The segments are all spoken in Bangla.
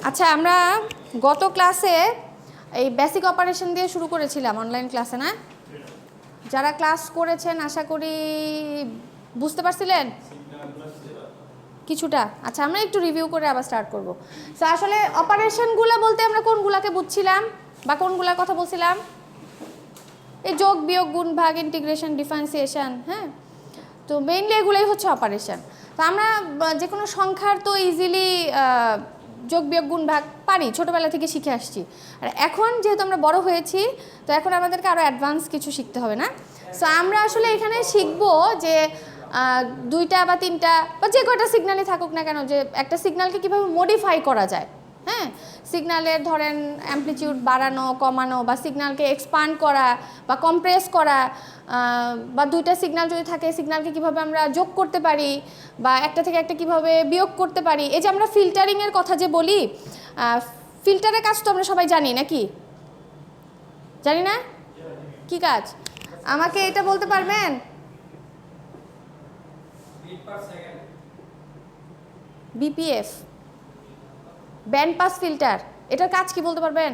আচ্ছা, আমরা গত ক্লাসে এই বেসিক অপারেশন দিয়ে শুরু করেছিলাম অনলাইন ক্লাসে, না? যারা ক্লাস করেছেন আশা করি বুঝতে পারছিলেন কিছুটা। আচ্ছা, আমরা একটু রিভিউ করে আবার স্টার্ট করব। তো আসলে অপারেশনগুলো বলতে আমরা কোনগুলাকে বুঝছিলাম বা কোনগুলার কথা বলছিলাম? এই যোগ, বিয়োগ, গুণ, ভাগ, ইন্টিগ্রেশন, ডিফারেন্সিয়েশন। হ্যাঁ, তো মেইনলি এগুলোই হচ্ছে অপারেশন। তো আমরা যে কোনো সংখ্যার তো ইজিলি যোগ, বিয়োগ, গুণ, ভাগ পারি, ছোটোবেলা থেকে শিখে আসছি। আর এখন যেহেতু আমরা বড় হয়েছি, তো এখন আমাদেরকে আরও অ্যাডভান্স কিছু শিখতে হবে, না? সো আমরা আসলে এখানে শিখবো যে দুইটা বা তিনটা বা যে কয়টা সিগন্যালই থাকুক না কেন, যে একটা সিগন্যালকে কীভাবে মডিফাই করা যায়। হ্যাঁ, সিগন্যালের ধরেন অ্যামপ্লিটিউড বাড়ানো কমানো, বা সিগন্যালকে এক্সপান্ড করা বা কম্প্রেস করা, বা দুইটা সিগন্যাল যদি থাকে সিগন্যালকে কীভাবে আমরা যোগ করতে পারি, বা একটা থেকে একটা কীভাবে বিয়োগ করতে পারি। এই যে আমরা ফিল্টারিংয়ের কথা যে বলি, ফিল্টারের কাজ তো আমরা সবাই জানি, নাকি জানি না? কি কাজ আমাকে এটা বলতে পারবেন? বিপিএফ, ব্যান্ড পাস ফিল্টার, এটার কাজ কি বলতে পারবেন?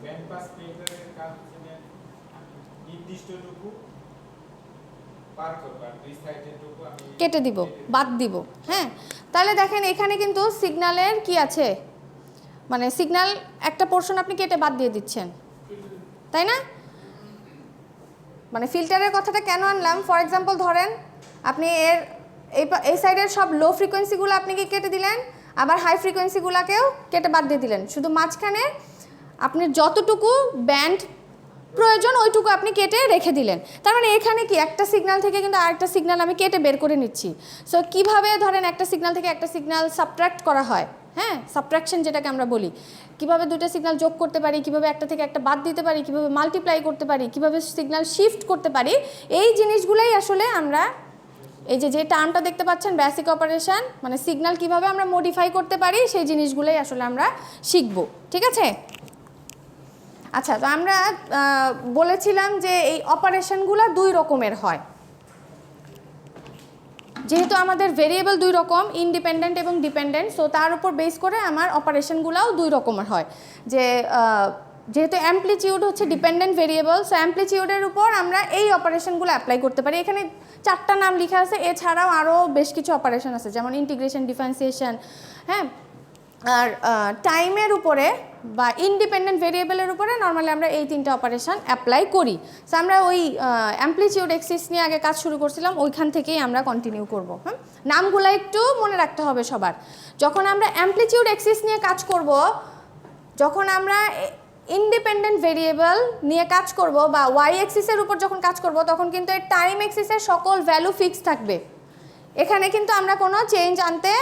ব্যান্ড পাস ফিল্টারের কাজ হচ্ছে নির্দিষ্টটুকু পার করব, আর দুই সাইডেরটুকু আমি কেটে দিব, বাদ দিব। হ্যাঁ, তাহলে দেখেন এখানে কিন্তু সিগন্যালের কি আছে, মানে সিগন্যাল একটা পোর্শন আপনি কেটে বাদ দিয়ে দিচ্ছেন, তাই না? মানে ফিল্টারের কথাটা কেন আনলাম, ফর এক্সাম্পল ধরেন আপনি এর এই সাইডের সব লো ফ্রিকোয়েন্সিগুলো আপনি কি কেটে দিলেন, আবার হাই ফ্রিকোয়েন্সিগুলোকেও কেটে বাদ দিয়ে দিলেন, শুধু মাঝখানে আপনি যতটুকু ব্যান্ড প্রয়োজন ওইটুকু আপনি কেটে রেখে দিলেন। তার মানে এখানে কি একটা সিগন্যাল থেকে কিন্তু আরেকটা সিগন্যাল আমি কেটে বের করে নিচ্ছি। সো কীভাবে ধরেন একটা সিগন্যাল থেকে একটা সিগন্যাল সাবট্রাক্ট করা হয়, হ্যাঁ, সাবট্রাকশন যেটাকে আমরা বলি, কিভাবে দুটো সিগন্যাল যোগ করতে পারি, কিভাবে একটা থেকে একটা বাদ দিতে পারি, কিভাবে মাল্টিপ্লাই করতে পারি, কিভাবে সিগন্যাল শিফট করতে পারি, এই জিনিসগুলোই আসলে আমরা এই যে টার্মটা দেখতে পাচ্ছেন বেসিক অপারেশন, মানে সিগন্যাল কিভাবে আমরা মডিফাই করতে পারি সেই জিনিসগুলোই আসলে আমরা শিখব। ঠিক আছে? আচ্ছা, তো আমরা বলেছিলাম যে এই অপারেশনগুলো দুই রকমের হয়, যেহেতু আমাদের ভেরিয়েবল দুই রকম, ইন্ডিপেন্ডেন্ট এবং ডিপেন্ডেন্ট, সো তার উপর বেস করে আমার অপারেশনগুলোও দুই রকমের হয়। যে যেহেতু অ্যামপ্লিটিউড হচ্ছে ডিপেন্ডেন্ট ভেরিয়েবল, সো অ্যামপ্লিটিউডের উপর আমরা এই অপারেশনগুলো অ্যাপ্লাই করতে পারি। এখানে 4টা নাম লেখা আছে, এছাড়াও আরও বেশ কিছু অপারেশন আছে, যেমন ইন্টিগ্রেশন, ডিফারেন্সিয়েশন। হ্যাঁ, আর টাইমের উপরে বা ইন্ডিপেন্ডেন্ট ভেরিয়েবলের উপরে নর্মালি আমরা এই 3টা অপারেশন অ্যাপ্লাই করি। সো আমরা ওই অ্যামপ্লিটিউড এক্সিস নিয়ে আগে কাজ শুরু করছিলাম, ওইখান থেকেই আমরা কন্টিনিউ করব। হ্যাঁ, নামগুলো একটু মনে রাখতে হবে সবার। যখন আমরা অ্যামপ্লিটিউড এক্সিস নিয়ে কাজ করব, যখন আমরা ইন্ডিপেন্ডেন্ট ভেরিয়েবল নিয়ে কাজ করব বা ওয়াই এক্সিসের উপর যখন কাজ করব, তখন কিন্তু এই টাইম এক্সিসের সকল ভ্যালু ফিক্স থাকবে। এখানে কিন্তু আমরা কোনো চেঞ্জ আনতে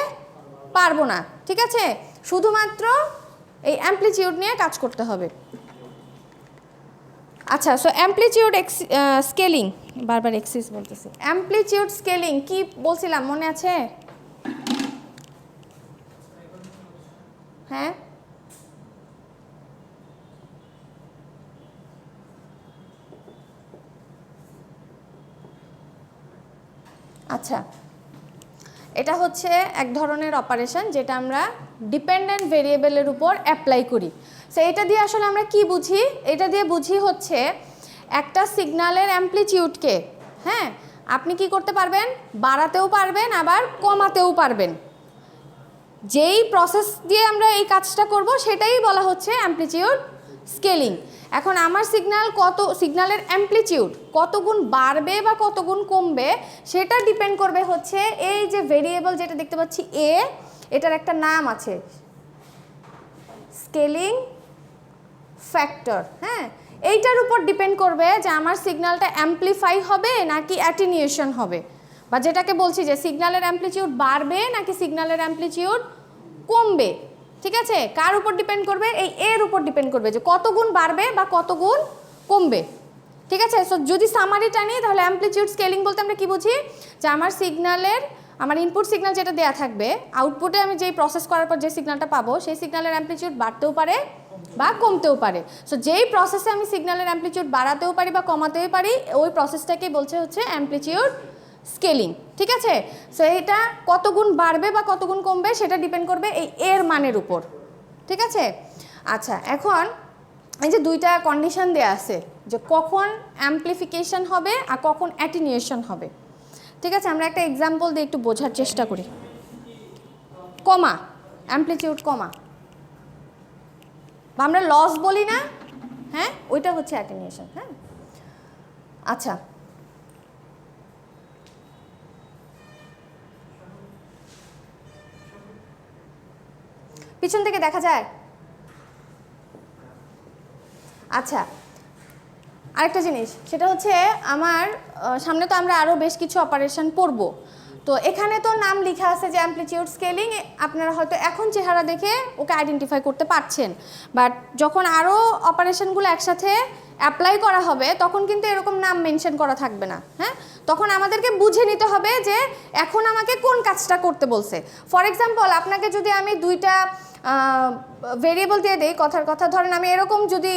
পারবো না। ঠিক আছে? শুধুমাত্র এই অ্যামপ্লিটিউড নিয়ে কাজ করতে হবে। আচ্ছা, সো অ্যামপ্লিটিউড স্কেলিং, বারবার এক্সিস বলতেছি, অ্যামপ্লিটিউড স্কেলিং কি বলছিলাম মনে আছে? হ্যাঁ, আচ্ছা, এটা হচ্ছে এক ধরনের অপারেশন যেটা আমরা ডিপেন্ডেন্ট ভেরিয়েবলের উপর অ্যাপ্লাই করি। সো এটা দিয়ে আসলে আমরা কি বুঝি? এটা দিয়ে বুঝি হচ্ছে একটা সিগন্যালের অ্যামপ্লিটিউডকে, হ্যাঁ, আপনি কি করতে পারবেন? বাড়াতেও পারবেন, আবার কমাতেও পারবেন। যেই প্রসেস দিয়ে আমরা এই কাজটা করব সেটাই বলা হচ্ছে অ্যামপ্লিটিউড স্কেলিং। এখন আমার সিগন্যালের অ্যামপ্লিটিউড কত গুণ বাড়বে বা কত গুণ কমবে সেটা ডিপেন্ড করবে হচ্ছে এই যে ভেরিয়েবল যেটা দেখতে পাচ্ছি এ, এটার একটা নাম আছে স্কেলিং ফ্যাক্টর। হ্যাঁ, এইটার উপর ডিপেন্ড করবে যে আমার সিগন্যালটা অ্যামপ্লিফাই হবে নাকি অ্যাটেনিউয়েশন হবে, বা যেটাকে বলছি যে সিগন্যালের অ্যামপ্লিটিউড বাড়বে নাকি সিগন্যালের অ্যামপ্লিটিউড কমবে। ঠিক আছে? কার উপর ডিপেন্ড করবে? এই এর উপর ডিপেন্ড করবে যে কত গুণ বাড়বে বা কত গুণ কমবে। ঠিক আছে? সো যদি সামারিটা নিই তাহলে অ্যামপ্লিটিউড স্কেলিং বলতে আমরা কি বুঝি, যে আমার ইনপুট সিগন্যাল যেটা দেওয়া থাকবে, আউটপুটে আমি যেই প্রসেস করার পর যে সিগন্যালটা পাবো সেই সিগন্যালের অ্যামপ্লিটিউড বাড়তেও পারে বা কমতেও পারে। সো যেই প্রসেসে আমি সিগন্যালের অ্যামপ্লিটিউড বাড়াতেও পারি বা কমাতেও পারি, ওই প্রসেসটাকে বলছে হচ্ছে অ্যামপ্লিটিউড স্কেলিং। ঠিক আছে? সো এটা কত গুণ বাড়বে বা কত গুণ কমবে সেটা ডিপেন্ড করবে এই এর মানের উপর। ঠিক আছে? আচ্ছা, এখন এই যে দুইটা কন্ডিশন দেয়া আছে যে কখন অ্যাম্প্লিফিকেশন হবে আর কখন অ্যাটেনুয়েশন হবে। ঠিক আছে, আমরা একটা এক্সাম্পল দিয়ে একটু বোঝার চেষ্টা করি। কমা, অ্যাম্প্লিটিউড কমা, বা আমরা লস বলি না, হ্যাঁ, ওইটা হচ্ছে অ্যাটেনুয়েশন। হ্যাঁ, আচ্ছা, পিছন থেকে দেখা যায়। আচ্ছা, আরেকটা জিনিস, সেটা হচ্ছে আমার সামনে তো আমরা আরও বেশ কিছু অপারেশন পড়ব। তো এখানে তো নাম লেখা আছে যে অ্যাম্প্লিটিউড স্কেলিং, আপনারা হয়তো এখন চেহারা দেখে ওকে আইডেন্টিফাই করতে পারছেন, বাট যখন আরও অপারেশনগুলো একসাথে অ্যাপ্লাই করা হবে তখন কিন্তু এরকম নাম মেনশন করা থাকবে না। হ্যাঁ, তখন আমাদেরকে বুঝে নিতে হবে যে এখন আমাকে কোন কাজটা করতে বলছে। ফর এক্সাম্পল, আপনাকে যদি আমি দুইটা ভেরিয়েবল দিয়ে দেই, কথার কথা ধরেন আমি এরকম যদি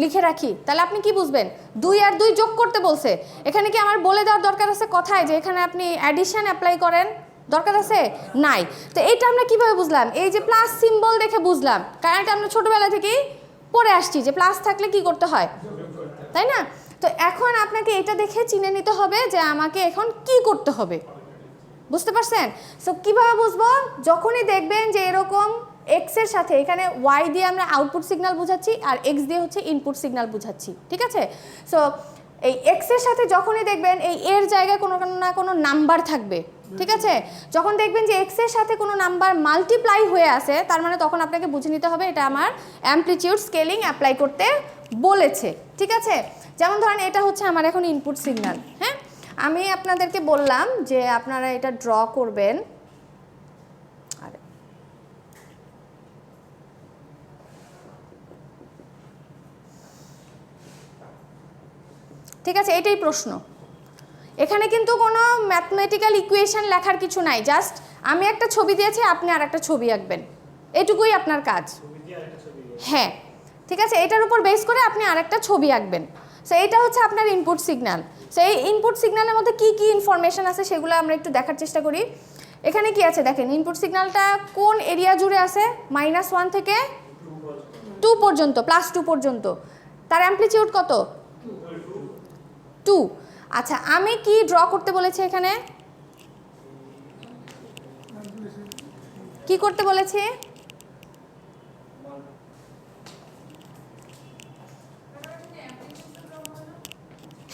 লিখে রাখি, তাহলে আপনি কি বুঝবেন? 2 আর 2 যোগ করতে বলছে। এখানে কি আমার বলে দেওয়ার দরকার আছে কথায় যে এখানে আপনি অ্যাডিশন অ্যাপ্লাই করেন? দরকার আছে? নাই। তো এইটা আমরা কিভাবে বুঝলাম? এই যে প্লাস সিম্বল দেখে বুঝলাম, কারণ এটা আমরা ছোটবেলা থেকেই পড়ে আসছি যে প্লাস থাকলে কি করতে হয়, তাই না? তো এখন আপনাকে এটা দেখে চিনে নিতে হবে যে আমাকে এখন কি করতে হবে। বুঝতে পারছেন? সো কিভাবে বুঝবো? যখনই দেখবেন যে এরকম এক্স এর সাথে, এখানে ওয়াই দিয়ে আমরা আউটপুট সিগন্যাল বোঝাচ্ছি আর এক্স দিয়ে হচ্ছে ইনপুট সিগন্যাল বোঝাচ্ছি, ঠিক আছে? সো এই এক্স এর সাথে যখনই দেখবেন এই এর জায়গায় কোনো না কোনো নাম্বার থাকবে, ঠিক আছে? যখন দেখবেন যে এক্স এর সাথে কোনো নাম্বার মাল্টিপ্লাই হয়ে আসে, তার মানে তখন আপনাকে বুঝে নিতে হবে এটা আমার অ্যাম্প্লিটিউড স্কেলিং অ্যাপ্লাই করতে বলেছে, ঠিক আছে? যেমন ধরেন এটা হচ্ছে আমার এখন ইনপুট সিগন্যাল। হ্যাঁ, আমি আপনাদেরকে বললাম যে আপনারা এটা ড্র করবেন। ঠিক আছে, এটাই প্রশ্ন। এখানে কিন্তু কোনো ম্যাথমেটিক্যাল ইকুয়েশন লেখার কিছু নাই, জাস্ট আমি একটা ছবি দিয়েছি, আপনি আর একটা ছবি আঁকবেন, এটুকুই আপনার কাজ। হ্যাঁ, ঠিক আছে, এটার উপর বেস করে আপনি আর একটা ছবি আঁকবেন। সো এইটা হচ্ছে আপনার ইনপুট সিগন্যাল। সো এই ইনপুট সিগন্যালের মধ্যে কি কি ইনফরমেশন আছে সেগুলো আমরা একটু দেখার চেষ্টা করি। এখানে কি আছে দেখেন, ইনপুট সিগন্যালটা কোন এরিয়া জুড়ে আছে? -1 থেকে 2 পর্যন্ত, +2 পর্যন্ত। তার অ্যাম্প্লিটিউড কত? 2। আচ্ছা, আমি কি ড্র করতে বলেছি এখানে? কি করতে বলেছি?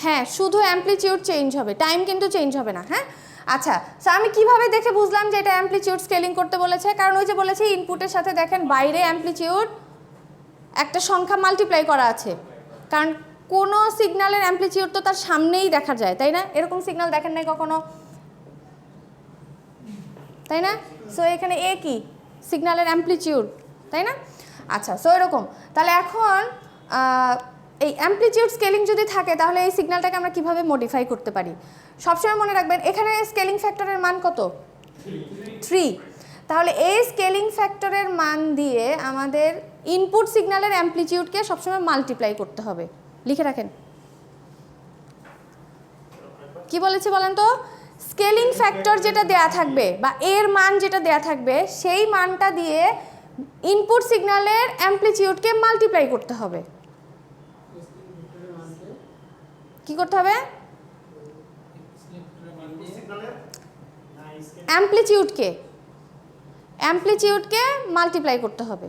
হ্যাঁ, শুধু অ্যাম্প্লিটিউড চেঞ্জ হবে, টাইম কিন্তু চেঞ্জ হবে না। হ্যাঁ, আচ্ছা, সো আমি কিভাবে দেখে বুঝলাম যে এটা অ্যাম্প্লিটিউড স্কেলিং করতে বলেছে? কারণ ওই যে বলেছি ইনপুটের সাথে দেখেন বাইরে অ্যাম্প্লিটিউড একটা সংখ্যা মাল্টিপ্লাই করা আছে, কারণ কোনো সিগন্যালের অ্যাম্প্লিটিউড তো তার সামনেই দেখা যায়, তাই না? এরকম সিগন্যাল দেখেন নাই কখনো, তাই না? সো এখানে এ কি? সিগন্যালের অ্যাম্প্লিটিউড, তাই না? আচ্ছা, সো এরকম। তাহলে এখন এই অ্যাম্প্লিটিউড স্কেলিং যদি থাকে তাহলে এই সিগন্যালটাকে আমরা কিভাবে মডিফাই করতে পারি? সবসময় মনে রাখবেন এখানে স্কেলিং ফ্যাক্টরের মান কত? 3। তাহলে এই স্কেলিং ফ্যাক্টরের মান দিয়ে আমাদের ইনপুট সিগন্যালের অ্যাম্প্লিটিউডকে সবসময় মাল্টিপ্লাই করতে হবে। লিখে রাখেন। কি বলেছি বলেন তো? স্কেলিং ফ্যাক্টর যেটা দেয়া থাকবে বা এর মান যেটা দেয়া থাকবে সেই মানটা দিয়ে ইনপুট সিগন্যালের অ্যাম্প্লিটিউডকে মাল্টিপ্লাই করতে হবে। কি করতে হবে? অ্যাম্প্লিটিউডকে মাল্টিপ্লাই করতে হবে।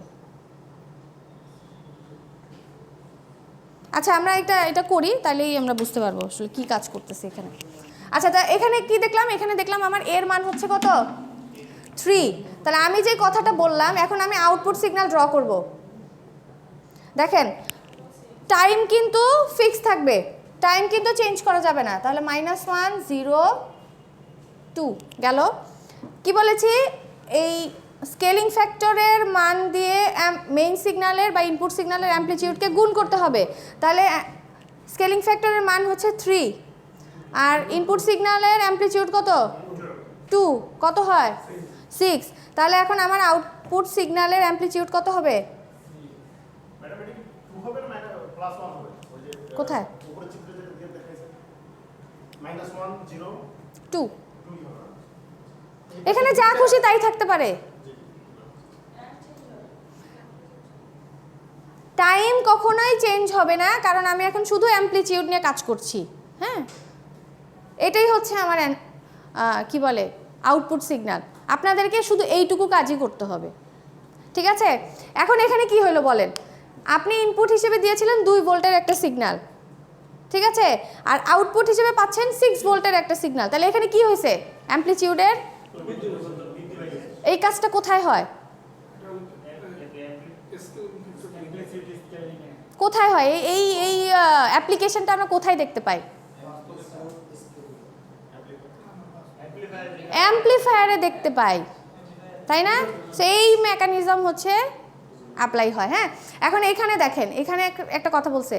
আচ্ছা, আমরা এটা করি, তাহলেই আমরা বুঝতে পারবো আসলে কী কাজ করতেছে এখানে। আচ্ছা, তা এখানে কি দেখলাম? এখানে দেখলাম আমার এর মান হচ্ছে কত? 3। তাহলে আমি যে কথাটা বললাম, এখন আমি আউটপুট সিগন্যাল ড্র করব। দেখেন টাইম কিন্তু ফিক্স থাকবে, টাইম কিন্তু চেঞ্জ করা যাবে না। তাহলে -1 0 2 গেল। কি বলেছি? এই স্কেলিং ফ্যাক্টরের মান দিয়ে মেইন সিগন্যালের বা ইনপুট সিগন্যালের অ্যাম্প্লিটিউডকে গুণ করতে হবে। তাহলে স্কেলিং ফ্যাক্টরের মান হচ্ছে 3 আর ইনপুট সিগন্যালের অ্যাম্প্লিটিউড কত? 2। কত হয়? 6। তাহলে এখন আমার আউটপুট সিগন্যালের অ্যাম্প্লিটিউড কত হবে? কোথায়? 2। এখানে যা খুশি তাই থাকতে পারে। টাইম কখনোই চেঞ্জ হবে না, কারণ আমি এখন শুধু অ্যামপ্লিটিউড নিয়ে কাজ করছি। হ্যাঁ, এটাই হচ্ছে আমার কি বলে আউটপুট সিগন্যাল। আপনাদেরকে শুধু এইটুকু কাজই করতে হবে, ঠিক আছে? এখন এখানে কি হলো বলেন, আপনি ইনপুট হিসেবে দিয়েছিলেন 2 ভোল্টের একটা সিগন্যাল, ঠিক আছে, আর আউটপুট হিসেবে পাচ্ছেন 6 ভোল্টের একটা সিগন্যাল। তাহলে এখানে কি হয়েছে, অ্যামপ্লিটিউডের এই কাজটা কোথায় হয়, কোথায় হয় এই এই অ্যাপ্লিকেশনটা আমরা কোথায় দেখতে পাই? অ্যামপ্লিফায়ারে দেখতে পাই, তাই না? সেই মেকানিজম হচ্ছে অ্যাপ্লাই হয়। হ্যাঁ, এখন এখানে দেখেন, এখানে একটা কথা বলছে,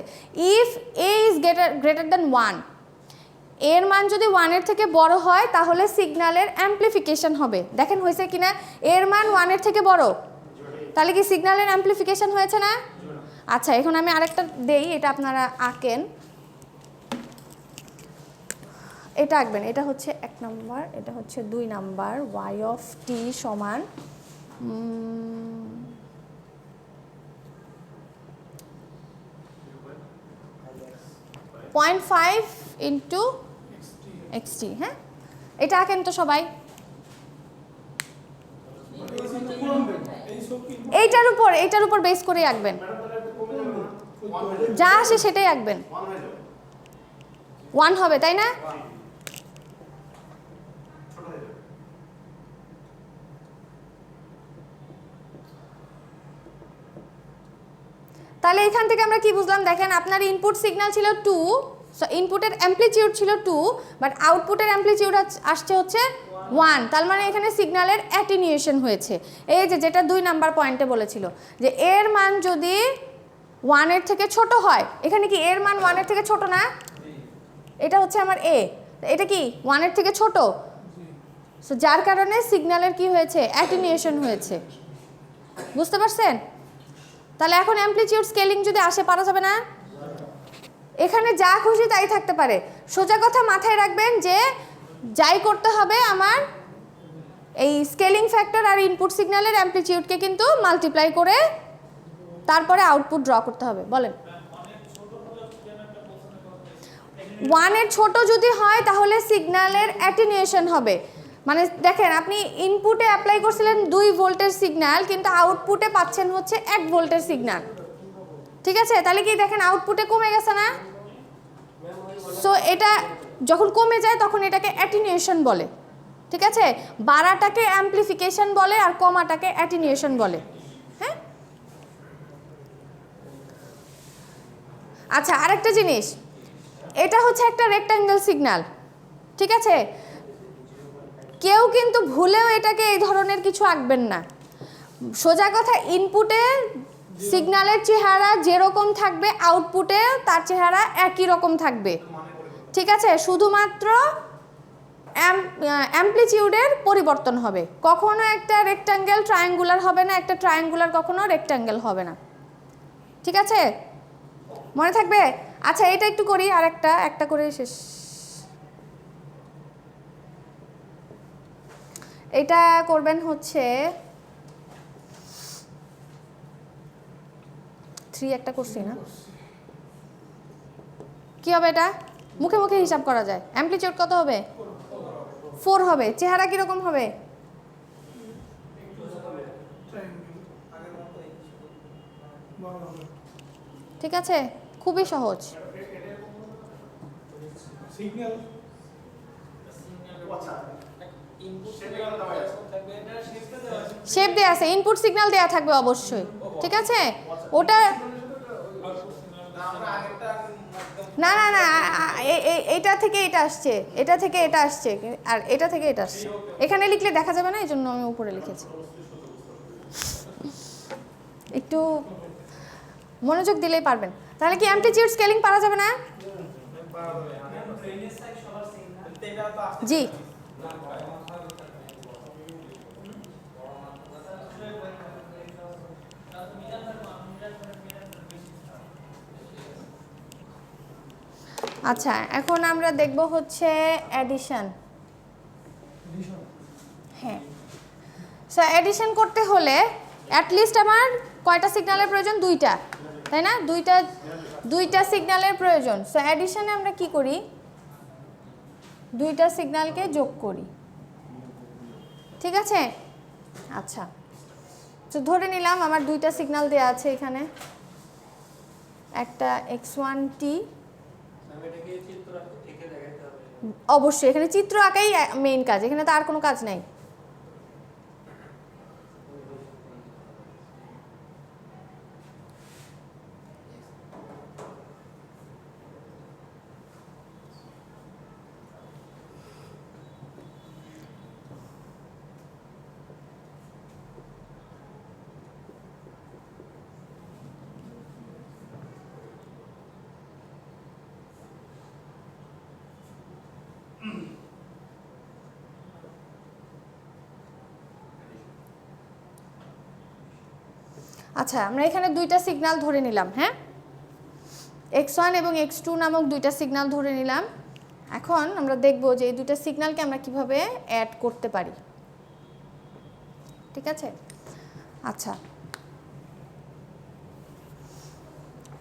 if A is greater than 1, এর মান যদি 1 এর থেকে বড় হয় তাহলে সিগন্যালের অ্যামপ্লিফিকেশন হবে। দেখেন হয়েছে কিনা, এর মান 1 এর থেকে বড়, তাহলে কি সিগন্যালের অ্যামপ্লিফিকেশন হয়েছে না? আচ্ছা, এখন আমি আরেকটা দেই, এটা আপনারা আঁকেন, এটা আঁকবেন, এটা হচ্ছে 1 নাম্বার, এটা হচ্ছে 2 নাম্বার, y অফ t সমান 0.5 ইন্টু xt। হ্যাঁ, এটা আঁকেন তো সবাই, এইটার উপর বেস করে আঁকবেন, যা আসে সেটাই আঁকবেন। 1 হবে, তাই না? তাহলে এখান থেকে আমরা কি বুঝলাম, দেখেন আপনার ইনপুট সিগন্যাল ছিল 2, ইনপুটের অ্যামপ্লিটিউড ছিল 2, বাট আউটপুটের অ্যামপ্লিটিউড আসছে হচ্ছে 1। তার মানে এখানে সিগন্যালের অ্যাটেনিউয়েশন হয়েছে। এই যেটা 2 নাম্বার পয়েন্টে বলেছিল যে এর মান যদি 1 এর থেকে ছোট হয়, এখানে কি এর মান 1 এর থেকে ছোট না? এটা হচ্ছে আমার এ, এটা কি 1 এর থেকে ছোট, সো যার কারণে সিগন্যালের কি হয়েছে, অ্যাটেনিউয়েশন হয়েছে। বুঝতে পারছেন? তাহলে এখন অ্যামপ্লিটিউড স্কেলিং যদি আসে, পারা যাবে না? এখানে যা খুশি তাই থাকতে পারে। সোজা কথা মাথায় রাখবেন যে যাই করতে হবে, আমার এই স্কেলিং ফ্যাক্টর আর ইনপুট সিগন্যালের অ্যামপ্লিটিউডকে কিন্তু মাল্টিপ্লাই করে তারপরে আউটপুট ড্র করতে হবে। বলেন, 1 এর ছোট যদি হয় তাহলে সিগন্যালের অ্যাটেনিউয়েশন হবে। মানে দেখেন, আপনি ইনপুটে অ্যাপ্লাই করছিলেন 2 ভোল্টের সিগন্যাল, কিন্তু আউটপুটে পাচ্ছেন হচ্ছে 1 ভোল্টের সিগন্যাল, ঠিক আছে? তাহলে কি দেখেন আউটপুটে কমে গেছে না? সো এটা যখন কমে যায় তখন এটাকে অ্যাটেনিউয়েশন বলে, ঠিক আছে? বাড়াটাকে অ্যামপ্লিফিকেশন বলে আর কমাটাকে অ্যাটেনিউয়েশন বলে। হ্যাঁ, আচ্ছা, আরেকটা জিনিস, এটা হচ্ছে একটা রেক্ট্যাঙ্গেল সিগন্যাল, ঠিক আছে? কেউ কিন্তু ভুলেও এটাকে এই ধরনের কিছু আঁকবেন না। সোজা কথা, ইনপুটে সিগন্যালের চেহারা যেরকম থাকবে আউটপুটে তার চেহারা একই রকম থাকবে, ঠিক আছে? শুধুমাত্র অ্যামপ্লিটিউডের পরিবর্তন হবে। কখনো একটা রেক্ট্যাঙ্গেল ট্রায়াঙ্গুলার হবে না, একটা ট্রায়াঙ্গুলার কখনো রেক্ট্যাঙ্গেল হবে না, ঠিক আছে? মনে থাকবে? আচ্ছা, এটা একটু করি, আর একটা করে শেষ। এটা করবেন হচ্ছে 3, একটা করছি না? কি হবে এটা? মুখে মুখে হিসাব করা যায়। অ্যামপ্লিটিউড কত হবে? 4 হবে। চেহারা কিরকম হবে? ঠিক আছে, খুবই সহজ। শেপ দেয়া আছে, ইনপুট সিগন্যাল দেয়া থাকবে অবশ্যই, ঠিক আছে? ওটা না না না, এটা থেকে এটা আসছে, এটা থেকে এটা আসছে, আর এটা থেকে এটা আসছে। এখানে লিখলে দেখা যাবে না, এই জন্য আমি উপরে লিখেছি। একটু মনোযোগ দিলেই পারবেন। তাহলে কি অ্যামপ্লিটিউড স্কেলিং পারা যাবে না? জি, আচ্ছা, এখন আমরা দেখব হচ্ছে অ্যাডিশন। হ্যাঁ, সো অ্যাডিশন করতে হলে অ্যাটলিস্ট আমার কয়টা সিগন্যালের প্রয়োজন? 2টা, তাই না? দুইটা সিগন্যালের প্রয়োজন। সো অ্যাডিশনে আমরা কি করি, দুইটা সিগন্যালকে যোগ করি, ঠিক আছে? আচ্ছা, তো ধরে নিলাম আমার দুইটা সিগন্যাল দেওয়া আছে এখানে, একটা x1t, অবশ্যই এখানে চিত্র আঁকাই মেইন কাজ, এখানে তো আর কোনো কাজ নাই। আচ্ছা, আমরা এখানে দুইটা সিগন্যাল ধরে নিলাম, হ্যাঁ, x1 এবং x2 নামক দুইটা সিগন্যাল ধরে নিলাম। এখন আমরা দেখব যে এই দুইটা সিগন্যালকে আমরা কিভাবে অ্যাড করতে পারি, ঠিক আছে? আচ্ছা,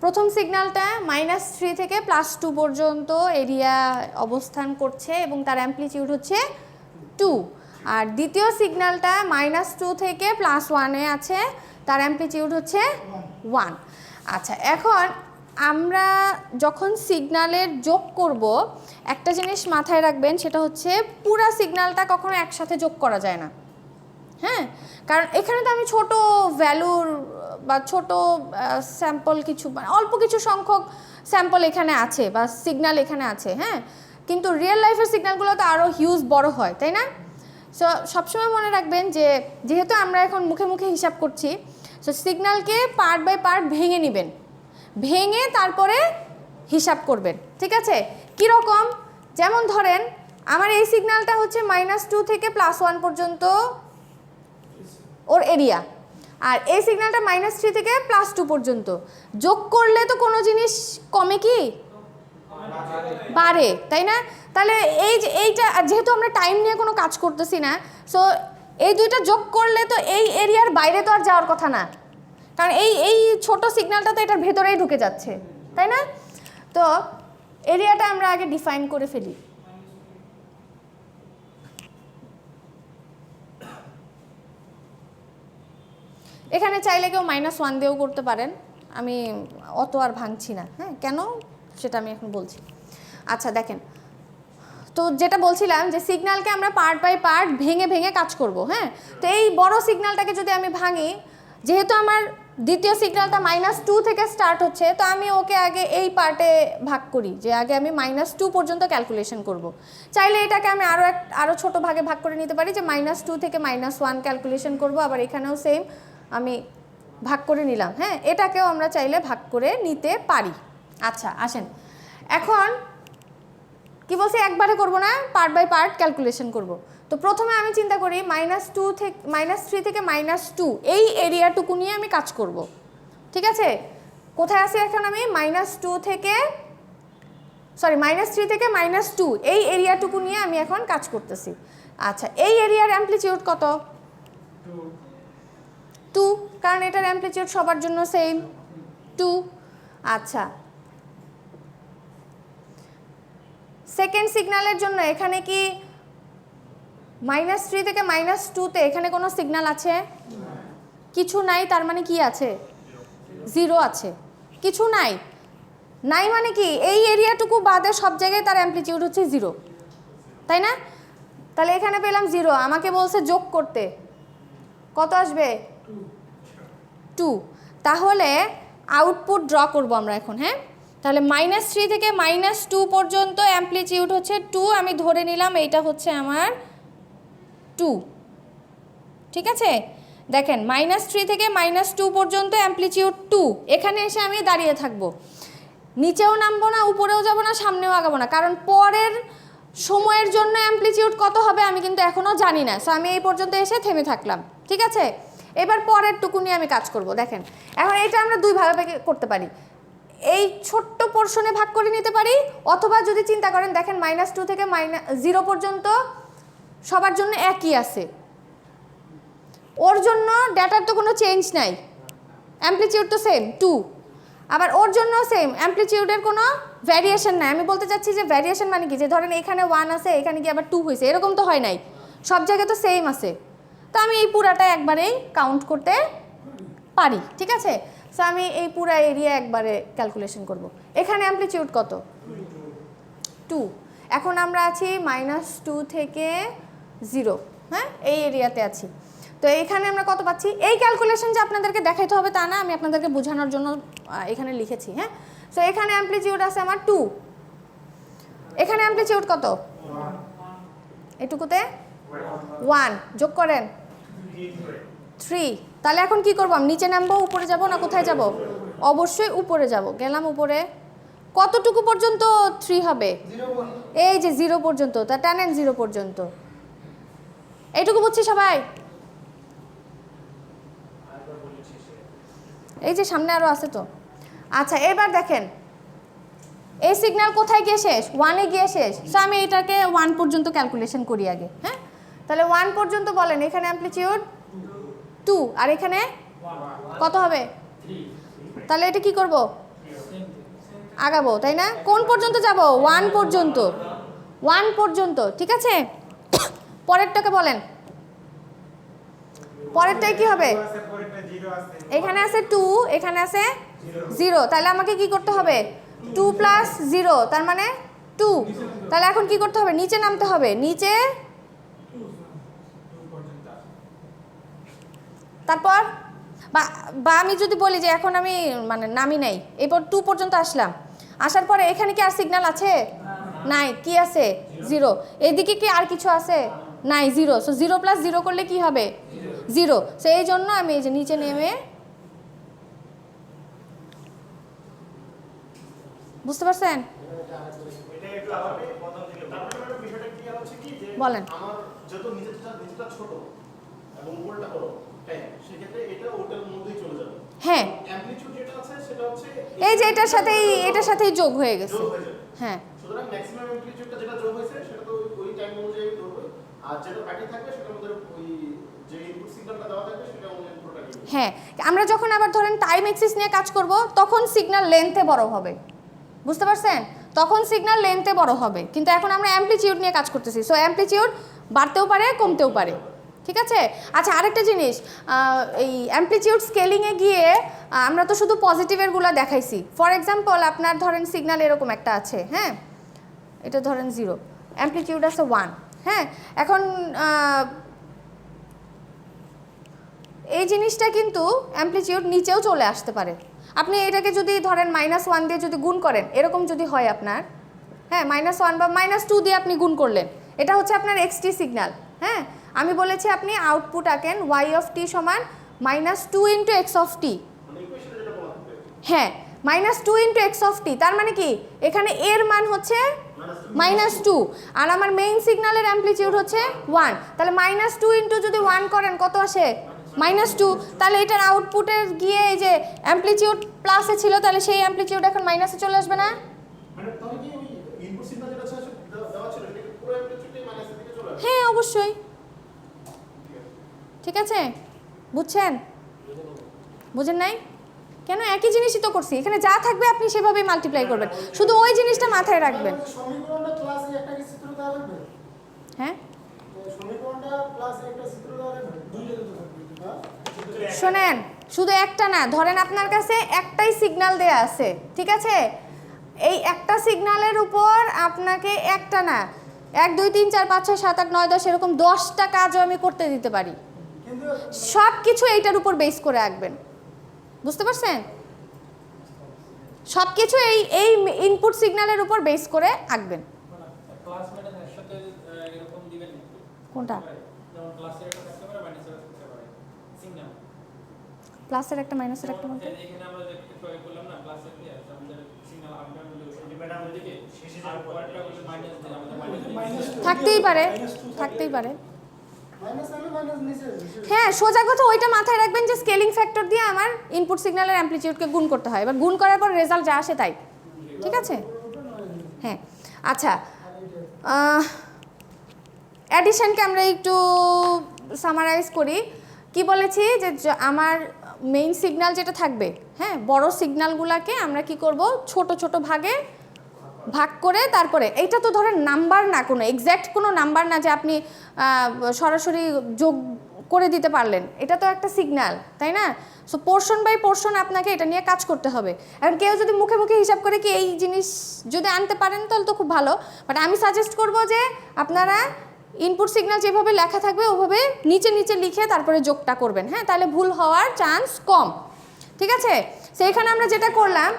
প্রথম সিগন্যালটা -3 থেকে +2 পর্যন্ত এরিয়া অবস্থান করছে এবং তার অ্যামপ্লিটিউড হচ্ছে 2। আর দ্বিতীয় সিগন্যালটা -2 থেকে +1-এ আছে, তার অ্যামপ্লিটিউড হচ্ছে 1। আচ্ছা, এখন আমরা যখন সিগন্যালের যোগ করব একটা জিনিস মাথায় রাখবেন, সেটা হচ্ছে পুরা সিগন্যালটা কখনো একসাথে যোগ করা যায় না, হ্যাঁ, কারণ এখানে তো আমি ছোট ভ্যালুর বা ছোট স্যাম্পল কিছু, অল্প কিছু সংখ্যক স্যাম্পল এখানে আছে বা সিগন্যাল এখানে আছে, হ্যাঁ, কিন্তু রিয়েল লাইফের সিগন্যালগুলো তো আরও হিউজ বড় হয়, তাই না? সো সবসময় মনে রাখবেন যে যেহেতু আমরা এখন মুখে মুখে হিসাব করছি, সো সিগন্যালকে পার্ট বাই পার্ট ভেঙে নেবেন, ভেঙে তারপরে হিসাব করবেন, ঠিক আছে? কীরকম? যেমন ধরেন আমার এই সিগন্যালটা হচ্ছে -2 থেকে +1 পর্যন্ত ওর এরিয়া, আর এই সিগন্যালটা -3 থেকে +2 পর্যন্ত। যোগ করলে তো কোনো জিনিস কমে কি বাড়ে, তাই না? তাহলে এইটা যেহেতু আমরা টাইম নিয়ে কোনো কাজ করতেছি না, সো এই দুইটা যোগ করলে তো এই এরিয়ার বাইরে তো আর যাওয়ার কথা না, কারণ এই ছোট সিগন্যালটা তো এটার ভেতরেই ঢুকে যাচ্ছে, তাই না? তো এরিয়াটা আমরা আগে ডিফাইন করে ফেলি। এখানে চাইলে কেউ -1 দিয়েও করতে পারেন, আমি অত আর ভাঙছি না, হ্যাঁ, কেন সেটা আমি এখন বলছি। আচ্ছা, দেখেন তো যেটা বলছিলাম যে সিগন্যালকে আমরা পার্ট বাই পার্ট ভেঙে ভেঙে কাজ করব, হ্যাঁ। তো এই বড় সিগন্যালটাকে যদি আমি ভাঙি, যেহেতু আমার দ্বিতীয় সিগন্যালটা -2 থেকে স্টার্ট হচ্ছে, তো আমি ওকে আগে এই পার্টে ভাগ করি, যে আগে আমি -2 পর্যন্ত ক্যালকুলেশন করব। চাইলে এটাকে আমি আরও ছোট ভাগে ভাগ করে নিতে পারি, যে -2 থেকে -1 ক্যালকুলেশন করব, আবার এখানেও সেম আমি ভাগ করে নিলাম, হ্যাঁ, এটাকেও আমরা চাইলে ভাগ করে নিতে পারি। আচ্ছা, আসেন এখন কি বলছি, একবারে করব না, পার্ট বাই পার্ট ক্যালকুলেশন করব। তো প্রথমে আমি চিন্তা করি -3 থেকে -2 এই এরিয়াটুকু নিয়ে আমি কাজ করব, ঠিক আছে? কোথায় আছি এখন আমি? -3 থেকে -2 এই এরিয়াটুকু নিয়ে আমি এখন কাজ করতেছি। আচ্ছা, এই এরিয়ার অ্যামপ্লিটিউড কত? 2, কারণ এটার অ্যামপ্লিটিউড সবার জন্য সেম 2। আচ্ছা, সেকেন্ড সিগন্যালের জন্য এখানে কি -3 থেকে -2-তে এখানে কোনো সিগন্যাল আছে? কিছু নাই, তার মানে কি আছে? 0 আছে। কিছু নাই, নাই মানে কি এই এরিয়াটুকু বাদে সব জায়গায় তার অ্যামপ্লিটিউড হচ্ছে 0, তাই না? তাহলে এখানে পেলাম 0, আমাকে বলছে যোগ করতে, কত আসবে? 2। তাহলে আউটপুট ড্র করব আমরা এখন, হ্যাঁ। তাহলে -3 থেকে -2 পর্যন্ত অ্যামপ্লিটিউড হচ্ছে 2, আমি ধরে নিলাম এইটা হচ্ছে আমার 2, ঠিক আছে? দেখেন -3 থেকে -2 পর্যন্ত অ্যামপ্লিটিউড 2, এখানে এসে আমি দাঁড়িয়ে থাকবো, নিচেও নামবো না, উপরেও যাব না, সামনেও আগাবো না, কারণ পরের সময়ের জন্য অ্যামপ্লিটিউড কত হবে আমি কিন্তু এখনও জানি না। সো আমি এই পর্যন্ত এসে থেমে থাকলাম, ঠিক আছে? এবার পরের টুকু নিয়ে আমি কাজ করব। দেখেন এখন এটা আমরা দুই ভাবে করতে পারি, এই ছোট্ট পোর্শনে ভাগ করে নিতে পারি, অথবা যদি চিন্তা করেন, দেখেন -2 থেকে -0 পর্যন্ত সবার জন্য একই আছে, ওর জন্য ডেটার তো কোনো চেঞ্জ নাই, অ্যামপ্লিটিউড তো সেম 2। আবার ওর জন্য সেম, অ্যামপ্লিটিউডের কোনো ভ্যারিয়েশন নাই। আমি বলতে চাচ্ছি যে ভ্যারিয়েশন মানে কি, যে ধরেন এখানে 1 আছে, এখানে কি আবার 2 হয়েছে, এরকম তো হয় নাই, সব জায়গায় তো সেম আছে। তো আমি এই পুরাটা একবারেই কাউন্ট করতে পারি, ঠিক আছে। সো আমি এই পুরা এরিয়া একবারে ক্যালকুলেশন করব। এখানে অ্যামপ্লিটিউড কত? 2। এখন আমরা আছি -2 থেকে 0, হ্যাঁ, এই এরিয়াতে আছি। তো এইখানে আমরা কত পাচ্ছি? এই ক্যালকুলেশন যে আপনাদেরকে দেখাইতে হবে তা না, আমি আপনাদেরকে বোঝানোর জন্য এখানে লিখেছি, হ্যাঁ। সো এখানে অ্যামপ্লিটিউড আছে আমার 2, এখানে অ্যামপ্লিটিউড কত? এটুকুতে 1 যোগ করেন 3। তাহলে এখন কি করব? আমি নিচে নামবো, উপরে যাব, না কোথায় যাব? অবশ্যই উপরে যাব। গেলাম উপরে। কতটুকু পর্যন্ত 3 হবে? এই যে 0 পর্যন্ত। তা টানেন 0 পর্যন্ত। এইটুকু বুঝছি সবাই? এই যে সামনে আরো আছে তো। আচ্ছা, এবার দেখেন এই সিগন্যাল কোথায় গিয়ে শেষ? 1-এ গিয়ে শেষ। সো আমি এটাকে 1 পর্যন্ত ক্যালকুলেশন করি আগে, হ্যাঁ। তাহলে 1 পর্যন্ত বলেন, এখানে অ্যামপ্লিটিউড 2 আর এখানে কত হবে? তাহলে এটা কি করব? আগাবো, তাই না? কোন পর্যন্ত যাব? 1 পর্যন্ত। 1 পর্যন্ত, ঠিক আছে। পরেরটাকে বলেন, পরেরটাই কি হবে? এখানে আছে 2, এখানে আছে 0। তাহলে আমাকে কি করতে হবে? 2 + 0, তার মানে 2। তাহলে এখন কি করতে হবে? নিচে নামতে হবে। নিচে, তারপর বা আমি যদি বলি যে এখন আমি মানে নামি নাই, এরপর 2 পর্যন্ত আসলাম, আসার পরে এখানে কি আর সিগন্যাল আছে? নাই। কি আছে? 0। এদিকে কি আর কিছু আছে? নাই, 0। সো 0 + 0 করলে কি হবে? 0। সো এই জন্য আমি এই যে নিচে নেমে, বুঝতে পারছেন? বলেন। আমার যত নিচেটা ছোট এবং উপরটা বড়, হ্যাঁ, সেক্ষেত্রে এটা ওটার মধ্যেই চলে যাবে। হ্যাঁ, অ্যামপ্লিটিউড যেটা আছে সেটা হচ্ছে এই যে এটার সাথেই যোগ হয়ে গেছে। যোগ হয়ে যাবে। হ্যাঁ, সুতরাং ম্যাক্সিমাম অ্যামপ্লিটিউডটা যেটা যোগ হয়েছে সেটা তো ওই টাইম অনুযায়ী ধরবে, আর যেটা বাকি থাকবে সেটার মধ্যে ওই যে ইনপুট সিগন্যালটা দেওয়া থাকবে সেটা অনলাইন পুরোটা নিয়ে। হ্যাঁ, আমরা যখন আবার ধরেন টাইম এক্সিস নিয়ে কাজ করব, তখন সিগন্যাল লেন্থে বড় হবে, বুঝতে পারছেন? তখন সিগন্যাল লেন্থে বড় হবে। কিন্তু এখন আমরা অ্যামপ্লিটিউড নিয়ে কাজ করতেছি। সো অ্যামপ্লিটিউড বাড়তেও পারে, কমতেও পারে, ঠিক আছে। আচ্ছা, আরেকটা জিনিস, এই অ্যামপ্লিটিউড স্কেলিংয়ে গিয়ে আমরা তো শুধু পজিটিভেরগুলো দেখাইছি। ফর এক্সাম্পল, আপনার ধরেন সিগন্যাল এরকম একটা আছে, হ্যাঁ, এটা ধরেন 0, অ্যামপ্লিটিউড আছে 1, হ্যাঁ। এখন এই জিনিসটা কিন্তু অ্যামপ্লিটিউড নিচেও চলে আসতে পারে। আপনি এটাকে যদি ধরেন -1 দিয়ে যদি গুণ করেন, এরকম যদি হয় আপনার, হ্যাঁ, -1 বা -2 দিয়ে আপনি গুণ করলেন, এটা হচ্ছে আপনার xt সিগন্যাল, হ্যাঁ। আমি বলেছি আপনি আউটপুট আঁকেন y of t = -2 × x of t, মানে ইকুয়েশনে যেটা বলা থাকবে, হ্যাঁ, -2 × x of t। তার মানে কি, এখানে এর মান হচ্ছে -2 আর আমার মেইন সিগন্যালের অ্যামপ্লিটিউড হচ্ছে 1। তাহলে -2 × যদি 1 করেন কত আসে? -2। তাহলে এটার আউটপুটে গিয়ে এই যে অ্যামপ্লিটিউড প্লাসে ছিল, তাহলে সেই অ্যামপ্লিটিউড এখন মাইনাসে চলে আসবে না? মানে তাহলে কি ওই ইনপুট সিগন্যাল যেটা আছে দেওয়া ছিল সেটা পুরো অ্যামপ্লিটিউডটাই মাইনাসের দিকে চলে আসবে। হ্যাঁ, অবশ্যই। ঠিক আছে, বুঝছেন? বুঝেন নাই? কেন? একই জিনিসই তো করছি। এখানে যা থাকবে আপনি সেভাবেই মাল্টিপ্লাই করবেন, শুধু ওই জিনিসটা মাথায় রাখবেন। সমীকরণটা প্লাস একটা কি চিত্র দেওয়া লাগবে? হ্যাঁ, সমীকরণটা প্লাস একটা চিত্র দেওয়া লাগবে? দুইটা তো থাকবে, হ্যাঁ। শোনেন, শুধু একটা না, ধরেন আপনার কাছে একটাই সিগন্যাল দেয়া আছে, ঠিক আছে। এই একটা সিগন্যালের উপর আপনাকে একটা না 1 2 3 4 5 6 7 8 9 10 এরকম 10টা কাজও আমি করতে দিতে পারি। কিন্তু সব কিছু এইটার উপর বেস করে আঁকবেন, বুঝতে পারছেন? সব কিছু এই ইনপুট সিগন্যালের উপর বেস করে আঁকবেন। ক্লাস মানে একসাথে এরকম দিবেন নাকি? কোনটা? যেমন ক্লাসের একটা থাকতে পারে, মাইনাসের একটা থাকতে পারে, সিগন্যাল। প্লাসের একটা মাইনাসের একটা বলতে এখানে আমরা যে একটু আগে বললাম না, প্লাসের কি আছে আমাদের সিগন্যাল আপডাউন হলো ডিপেন্ড আমাদের দিকে, শেষে আর পরেরটা হলো মাইনাস দিলে আমাদের মাইনাস থাকতেই পারে, থাকতেই পারে। মাইনাস আলো মাইনাস নিচে। হ্যাঁ, সোজা কথা ওইটা মাথায় রাখবেন যে স্কেলিং ফ্যাক্টর দিয়ে আমার ইনপুট সিগন্যালের অ্যামপ্লিটিউডকে গুণ করতে হয়। এবার গুণ করার পর রেজাল্ট যা আসে তাই, ঠিক আছে। হ্যাঁ, আচ্ছা, অ্যাডিশনকে আমরা একটু সামারাইজ করি। কি বলেছি যে আমার মেইন সিগন্যাল যেটা থাকবে, হ্যাঁ, বড় সিগন্যালগুলোকে আমরা কি করব, ছোট ছোট ভাগে ভাগ করে তারপরে এইটা তো ধরেন নাম্বার না, কোনো এক্স্যাক্ট কোনো নাম্বার না যে আপনি সরাসরি যোগ করে দিতে পারলেন, এটা তো একটা সিগন্যাল, তাই না? সো পোর্শন বাই পোর্শন আপনাকে এটা নিয়ে কাজ করতে হবে। এখন কেউ যদি মুখে মুখে হিসাব করে কি এই জিনিস যদি আনতে পারেন তাহলে তো খুব ভালো, বাট আমি সাজেস্ট করব যে আপনারা ইনপুট সিগন্যাল যেভাবে লেখা থাকবে ওভাবে নিচে নিচে লিখে তারপরে যোগটা করবেন, হ্যাঁ, তাহলে ভুল হওয়ার চান্স কম। ঠিক আছে, সেইখানে আমরা যেটা করলাম,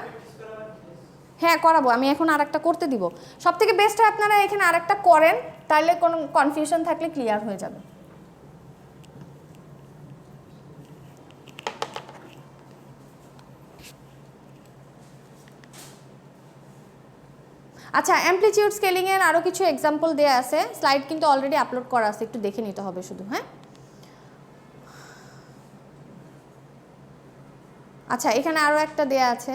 হ্যাঁ করাবো, আমি এখন আরেকটা করতে দিব। সব থেকে বেস্ট হয় আপনারা এখানে আরেকটা করেন, তাহলে কোনো কনফিউশন থাকলে ক্লিয়ার হয়ে যাবে। আচ্ছা, অ্যামপ্লিটিউড স্কেলিংয়ের আরও কিছু এক্সাম্পল দেওয়া আছে, স্লাইড কিন্তু অলরেডি আপলোড করা আছে, একটু দেখে নিতে হবে শুধু, হ্যাঁ। আচ্ছা, এখানে আরও একটা দেয়া আছে,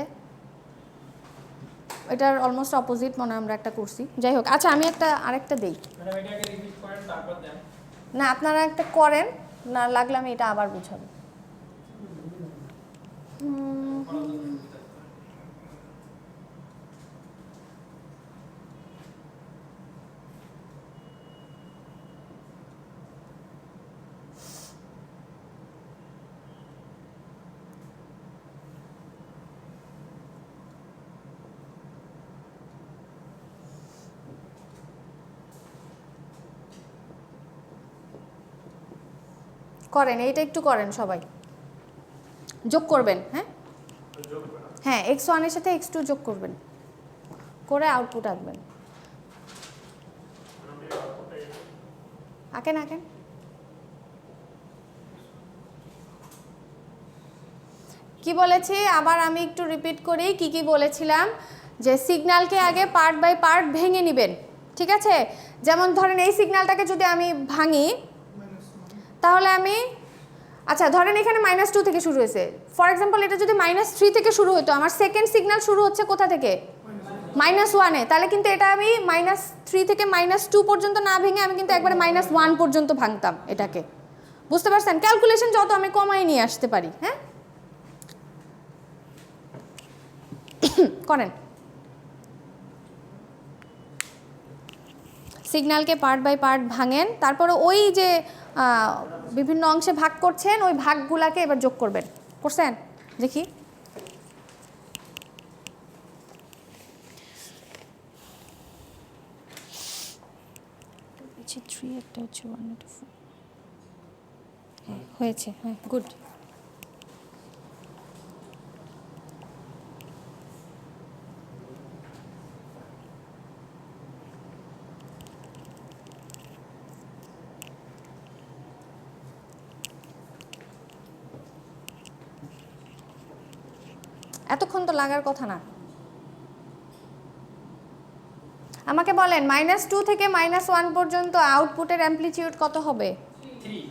এটার অলমোস্ট অপোজিট মনে হয় আমরা একটা করছি, যাই হোক। আচ্ছা, আমি আরেকটা দেই, না আপনারা একটা করেন, না লাগলে আমি এটা আবার বুঝাবো। করেন, এইটা একটু করেন সবাই, যোগ করবেন, হ্যাঁ হ্যাঁ, x1 এর সাথে x2 যোগ করবেন, করে আউটপুট আঁকবেন। আঁকেন আঁকেন। কি বলেছি আবার আমি একটু রিপিট করি, কি কি বলেছিলাম, যে সিগন্যালকে আগে পার্ট বাই পার্ট ভেঙে নেবেন, ঠিক আছে? যেমন ধরেন এই সিগন্যালটাকে যদি আমি ভাঙি, তাহলে আমি, আচ্ছা ধরেন এখানে -2 থেকে শুরু হয়েছে, ফর এক্সাম্পল এটা যদি -3 থেকে শুরু হতো, আমার সেকেন্ড সিগন্যাল শুরু হচ্ছে কোথা থেকে, -1-এ, তাহলে কিন্তু এটা আমি -3 থেকে -2 পর্যন্ত না ভেঙে আমি কিন্তু একবারে -1 পর্যন্ত ভাঙতাম এটাকে, বুঝতে পারছেন? ক্যালকুলেশন যত আমি কমাই নিয়ে আসতে পারি, হ্যাঁ করেন। সিগন্যালকে পার্ট বাই পার্ট ভাঙেন, তারপরে ওই যে বিভিন্ন অংশে ভাগ করছেন ওই ভাগগুলাকে এবার যোগ করবেন। করছেন? দেখি। একটা হচ্ছে 1 এটা 4, হ্যাঁ হয়েছে, হ্যাঁ গুড। এতক্ষণ তো লাগার কথা না। আমাকে বলেন -2 থেকে -1 পর্যন্ত আউটপুটের অ্যামপ্লিটিউড কত হবে? 3।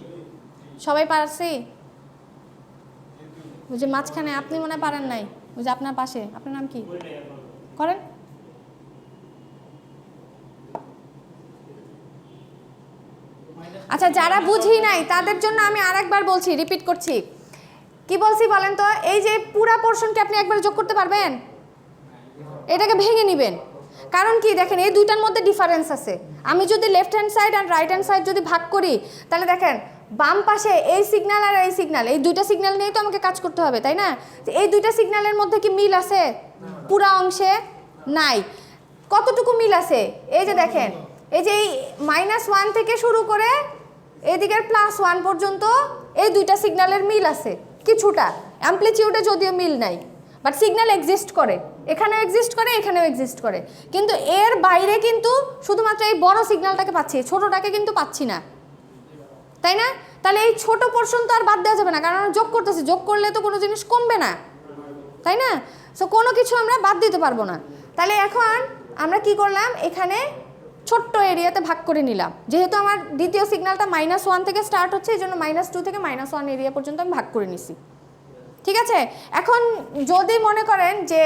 সবাই পারছি? ওই যে মাঝখানে আপনি মনে পারেন নাই, ওই যে আপনার পাশে, আপনার নাম কি? করেন। আচ্ছা, যারা বুঝি নাই তাদের জন্য আমি আরেকবার বলছি, রিপিট করছি। কি বলছি বলেন তো? এই যে পুরা পোরশনকে আপনি একবার যোগ করতে পারবেন? এটাকে ভেঙে নেবেন। কারণ কি দেখেন, এই দুইটার মধ্যে ডিফারেন্স আছে। আমি যদি লেফট হ্যান্ড সাইড আর রাইট হ্যান্ড সাইড যদি ভাগ করি, তাহলে দেখেন বাম পাশে এই সিগন্যাল আর এই সিগন্যাল, এই দুইটা সিগন্যাল নিয়েই তো আমাকে কাজ করতে হবে, তাই না? এই দুইটা সিগন্যালের মধ্যে কি মিল আছে? পুরা অংশে নাই। কতটুকু মিল আছে? এই যে দেখেন, এই যে এই -1 থেকে শুরু করে এদিকের +1 পর্যন্ত এই দুইটা সিগন্যালের মিল আছে কিছুটা, অ্যামপ্লিটিউডে যদিও মিল নাই, বাট সিগন্যাল এক্সিস্ট করে, এখানেও এক্সিস্ট করে, এখানেও এক্সিস্ট করে। কিন্তু এর বাইরে কিন্তু শুধুমাত্র এই বড় সিগন্যালটাকে পাচ্ছি, ছোটটাকে কিন্তু পাচ্ছি না, তাই না? তাহলে এই ছোট পোর্শন তো আর বাদ দেওয়া যাবে না, কারণ আমরা যোগ করতেছি, যোগ করলে তো কোনো জিনিস কমবে না, তাই না? সো কোনো কিছু আমরা বাদ দিতে পারবো না। তাহলে এখন আমরা কি করলাম, এখানে ছোট্ট এরিয়াতে ভাগ করে নিলাম, যেহেতু আমার দ্বিতীয় সিগন্যালটা -1 থেকে স্টার্ট হচ্ছে, এই জন্য -2 থেকে -1 এরিয়া পর্যন্ত আমি ভাগ করে নিছি, ঠিক আছে? এখন যদি মনে করেন যে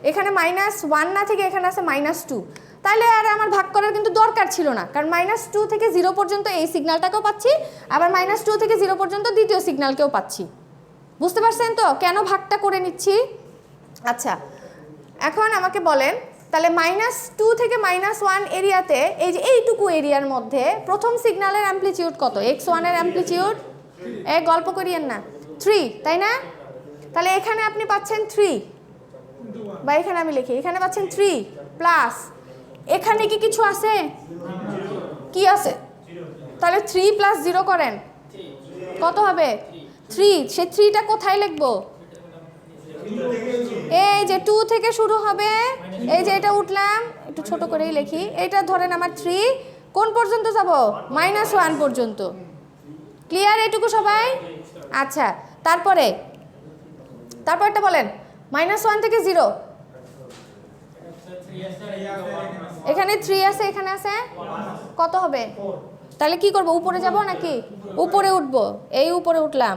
এখানে -1 না থেকে এখানে আছে -2, তাহলে আর আমার ভাগ করার কিন্তু দরকার ছিল না, কারণ -2 থেকে 0 পর্যন্ত এই সিগন্যালটাকেও পাচ্ছি, আবার -2 থেকে 0 পর্যন্ত দ্বিতীয় সিগন্যালকেও পাচ্ছি, বুঝতে পারছেন তো কেন ভাগটা করে নিচ্ছি? আচ্ছা, এখন আমাকে বলেন তাহলে -2 থেকে -1 এরিয়াতে এই যে এইটুকু এরিয়ার মধ্যে প্রথম সিগন্যালের অ্যামপ্লিটিউড কত? x1 এর অ্যামপ্লিটিউড গল্প করিয়েন না 3, তাই না? তাহলে এখানে আপনি পাচ্ছেন 3, বা এখানে আমি লিখি, এখানে পাচ্ছেন 3 প্লাস এখানে কি কিছু আছে? কি আছে? তাহলে 3 প্লাস 0 করেন, কত হবে? 3। সেই 3টা কোথায় লিখবো? এই যে 2 থেকে শুরু হবে, এই যে এটা উঠলাম, একটু ছোট করেই লিখি, এটা ধরেন আমার 3 কোন পর্যন্ত যাব? -1 পর্যন্ত। ক্লিয়ার এটুকু সবাই? আচ্ছা, তারপরটা বলেন, -1 থেকে 0, এখানে 3 আছে, এখানে আছে কত হবে? তাহলে কি করব? উপরে যাব নাকি? উপরে উঠবো, এই উপরে উঠলাম,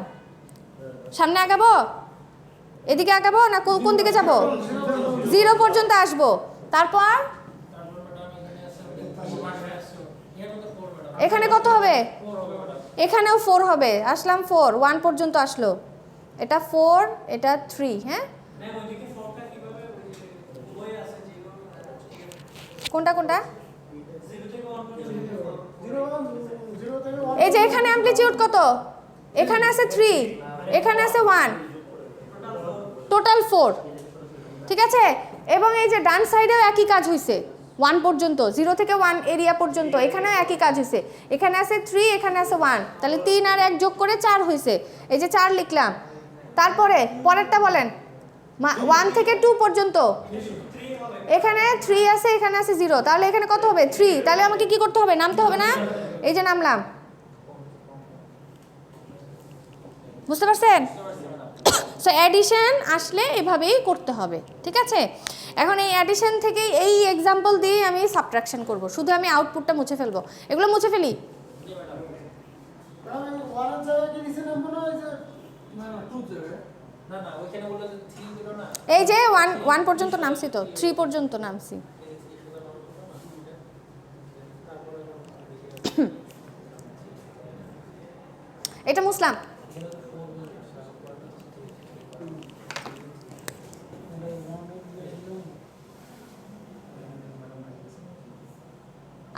সামনে আগাবো, এদিকে আগাবো না কোন দিকে যাব? 0 পর্যন্ত আসবো, তারপর এখানে কত হবে? এখানেও 4 হবে, আসলাম 4, 1 পর্যন্ত আসলো, এটা 4, এটা 3, হ্যাঁ? কোনটা কোনটা? এই যে এখানে অ্যামপ্লিটিউড কত? এখানে আছে 3, এখানে আছে 1, টোটাল 4, ঠিক আছে? এবং এই যে ডান সাইডেও একই কাজ হইছে, 1 পর্যন্ত, 0 থেকে 1 এরিয়া পর্যন্ত এখানেও একই কাজ হইছে, এখানে আছে 3, এখানে আছে 1, তাহলে 3 আর 1 যোগ করে 4 হইছে, এই যে 4 লিখলাম। তারপরে পরেরটা বলেন, 1 থেকে 2 পর্যন্ত, এখানে 3 আছে, এখানে আছে 0, তাহলে এখানে কত হবে? 3। তাহলে আমাকে কি করতে হবে? নামতে হবে না? এই যে নামলাম, বুঝতে পারছেন? সো অ্যাডিশন আসলে এভাবেই করতে হবে, ঠিক আছে? এখন এই অ্যাডিশন থেকে এই এক্সাম্পল দিয়ে আমি সাবট্রাকশন করব, শুধু আমি আউটপুটটা মুছে ফেলবো, এগুলো মুছে ফেলি। এই যে 1 পর্যন্ত নামছি, তো 3 পর্যন্ত নামছি। এটা মুসলাম।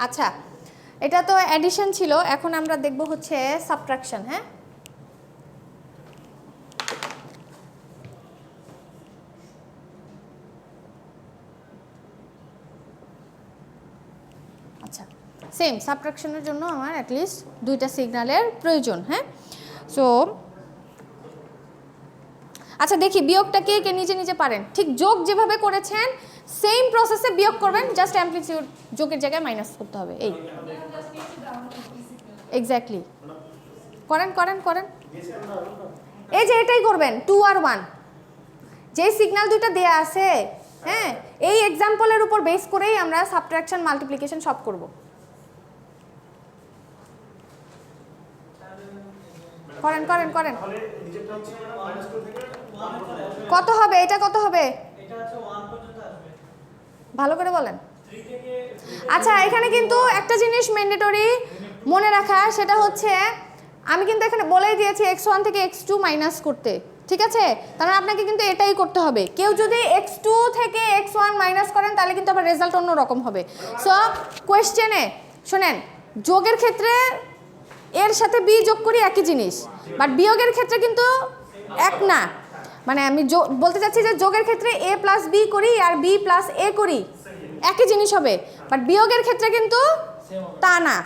আচ্ছা, এটা তো অ্যাডিশন ছিল, এখন আমরা দেখব হচ্ছে সাবট্রাকশন, হ্যাঁ? আচ্ছা, সেম সাবট্রাকশনের জন্য আমার অ্যাটলিস্ট 2টা সিগন্যালের প্রয়োজন, হ্যাঁ? সো আচ্ছা, দেখি বিয়োগটা কে কে নিজে নিজে পারেন? ঠিক যোগ যেভাবে করেছেন সেম প্রসেসে বিয়োগ করবেন, জাস্ট অ্যামপ্লিটিউড যোগের জায়গায় মাইনাস করতে হবে, এই এক্স্যাক্টলি। করেন করেন করেন, এই যে এটাই করবেন, 2 আর 1, যেই সিগন্যাল দুইটা দেয়া আছে, হ্যাঁ, এই এক্সাম্পলের উপর বেস করেই আমরা সাবট্রাকশন মাল্টিপ্লিকেশন সব করব। করেন করেন করেন, কত হবে? এটা কত হবে? ভালো করে বলেন। আচ্ছা, এখানে কিন্তু একটা জিনিস ম্যান্ডেটরি মনে রাখা, সেটা হচ্ছে আমি কিন্তু এখানে বলেই দিয়েছি x1 থেকে x2 মাইনাস করতে, ঠিক আছে? তার মানে আপনাকে কিন্তু এটাই করতে হবে। কেউ যদি x2 থেকে x1 মাইনাস করেন তাহলে কিন্তু আবার রেজাল্ট অন্য রকম হবে। সো কোয়েশ্চেনে শোনেন, যোগের ক্ষেত্রে এর সাথে বি যোগ করি একই জিনিস, বাট বিয়োগের ক্ষেত্রে কিন্তু এক না। মানে আমি বলতে চাচ্ছি যে যোগের ক্ষেত্রে a প্লাস বি করি আর b প্লাস a করি, একই জিনিস হবে, বাট বিয়োগের ক্ষেত্রে কিন্তু তা না,